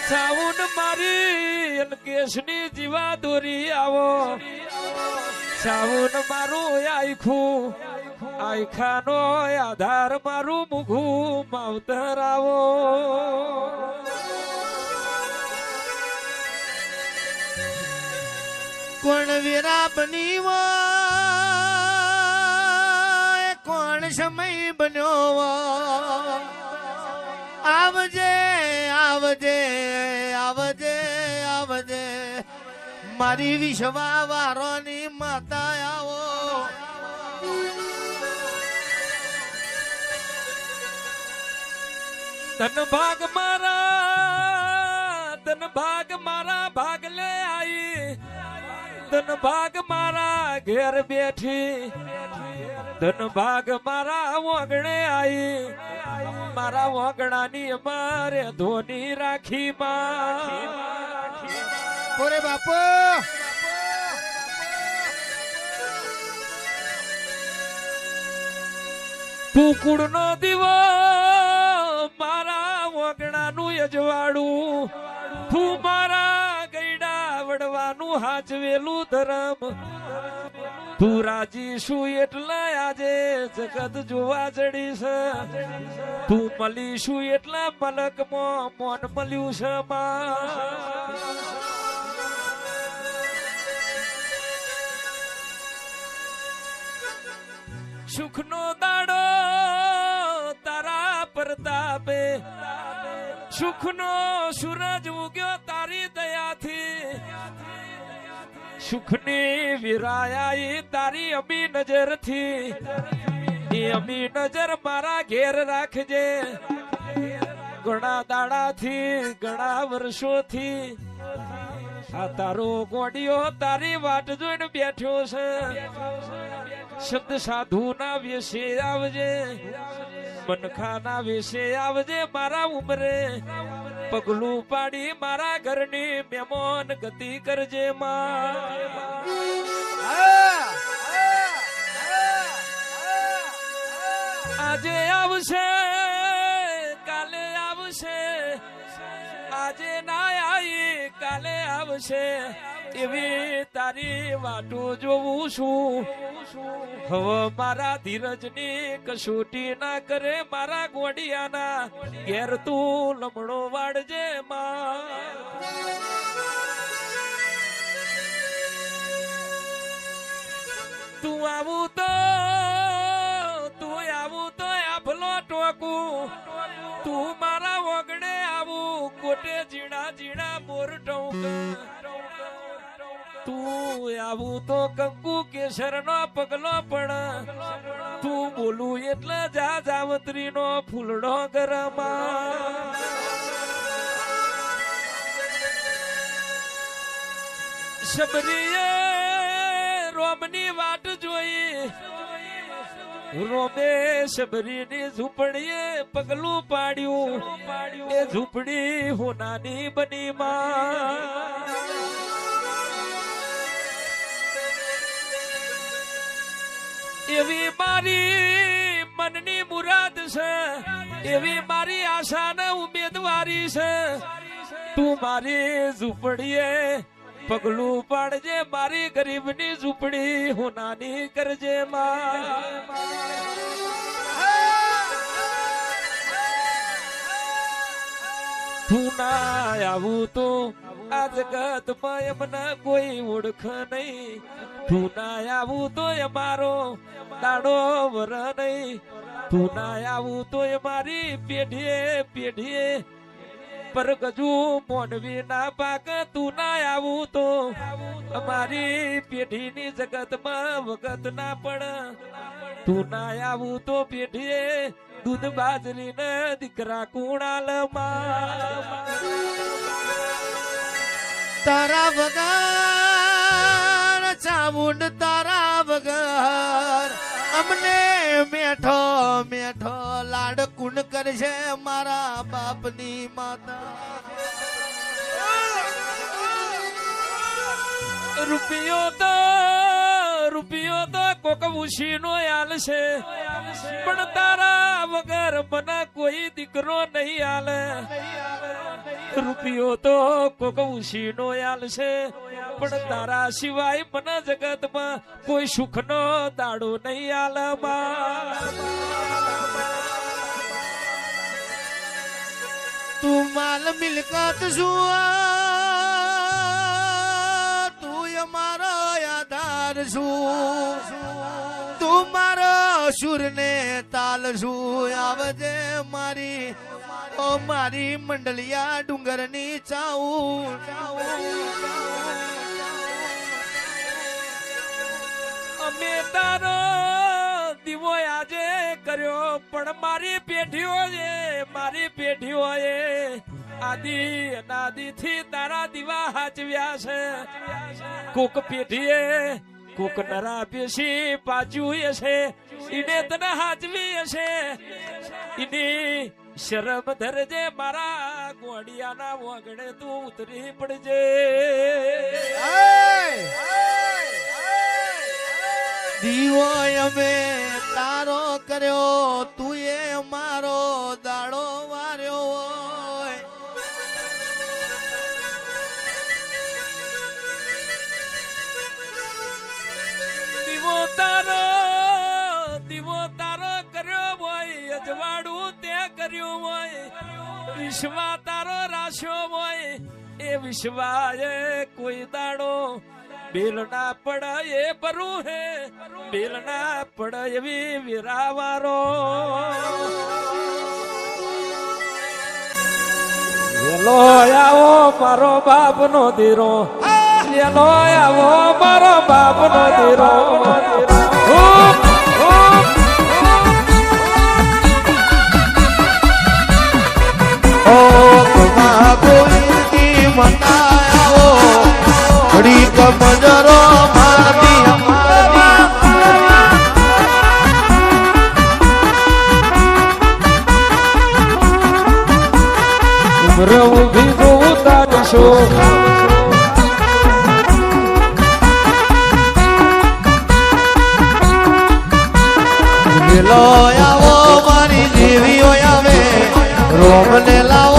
સાઉન મારી કેશની જીવા દોરી આવો સાઉન મારું આયખાનો આધાર મારું મુઘું માવતર આવો કોણ વીરા બની કોણ સમય બન્યો આવજે આવજે આવજે આવજે મારી વિશ્વા વારોની માતા આવો ધન ભાગ મારા ભાગ લે આઈ ધન ભાગ મારા ઘેર બેઠી ધન ભાગ મારા વગણે આઈ મારા વગણાની અમારે ધોની રાખી ઓરે બાપો તું કુળનો દીવો મારા વગણાનું અજવાળું તું મારા ગઈડા વડવાનું હાચવેલું ધરમ તું રાજી શું એટલા આજે જગત જોવા જડીશ તું મળીશું એટલા મલકમાં મોન મળ્યું છે સુખનો દાડો તારા પ્રતાપે સુખનો સૂરજ ઉગ્યો તારી દયાથી સુખની વિરાયા તારી અમી નજરથી એ અમી નજર મારા ઘેર રાખજે ઘણા દાડાથી ઘણા વર્ષોથી આ તારો ગોડિયો તારી વાટ જોઈને બેઠ્યો છે શબ્દ સાધુ ના વેશે આવજે મનખા ના વેશે આવજે મારા ઉમરે પગલું પાડી મારા ઘરની મહેમાન ગતિ કરજે આજે આવશે કાલે આવશે આજે ના આવી કાલે આવશે એવી તારી વાતો જોઉં છું હવે મારા ધીરજની કસોટી ના કરે મારા ગોડિયાના ઘેર તું લમણો વાળજે તું આવું તો આભલો ટોકું તું મારા વગડે આવું કોટે ઝીણા ઝીણા મોર ટોક તું આવું તો કંકુ કેસર નો પગલો પણ તું બોલું એટલે જા જાવત્રી નો ફૂલડો ગરમા શબરીએ રોમની વાટ જોઈ રોમે શબરીની ઝૂંપડીએ પગલું પાડ્યું એ ઝૂંપડી હોનાની બની એવી મારી મનની મુરાદ છે એવી મારી આશા ને ઉમેદવારી છે તું મારી ઝૂંપડીએ પગલું પાડજે મારી ગરીબની ઝૂંપડી હોનાની કરજે તું ના આવું તો આ જગતમાં એમને કોઈ ઓળખ નહીં તું ના આવું તો અમારો દાડો વર નહીં તું ના આવું તો મારી પેઢીએ પર ગજુ મોનવી ના પાક તું ના આવું તો અમારી પેઢીની જગતમાં વખત ના પડ તું ના આવું તો પેઢીએ દૂધ બાજરી ને દીકરા કુણાલ તારા વગર ચામુંડ તારા વગર અમને મેઠો મેઠો લાડ કુણ કરશે મારા બાપની માતા રૂપિયો તો રૂપિયો તો કોક ઉશીનો આલશે પણ તારા વગર મને કોઈ દીકરો નહીં આલે રૂપિયો તો કોક ઉશીનો આલશે પણ તારા સિવાય મને જગતમાં કોઈ સુખનો દાડો નહીં આલે તું માલ મિલકત શું તું અમારો આધાર શું તું મારો સુર ને તાલ શું આવજે મારી ઓ મારી મંડલિયા ડુંગરની ચાઉ અમે તારો દીવો આજે કર્યો પણ મારી પેઢીઓ એ આદિ અનાદિ થી તારા દીવા હાચવ્યા છે કોક પેઢીએ કોક નરા પેશી પાજ્યું હશે ઈને તને હાચવી હશે ઈની શરમ ધરજે મારા ગોડિયાના વગડે તું ઉતરી પડજે દીવો અમે તારો કર્યો તું એ મારો દાડો વાર્યો હોય દીવો તારો કર્યો હોય અજવાળું તે કર્યું હોય વિશ્વા તારો રાખ્યો હોય એ વિશ્વાએ કોઈ દાડો બેલ ના પડ એ પરું હે બેલ ના પડ એવી વીરાવારો એલો આવો મારો બાપ નો ધીરો એલો આવો મારો બાપ નો ધીરો કમજરો મારી રવું ભીગો ઉતારશો આવો મારી દેવીઓ આવે રોમને લાવો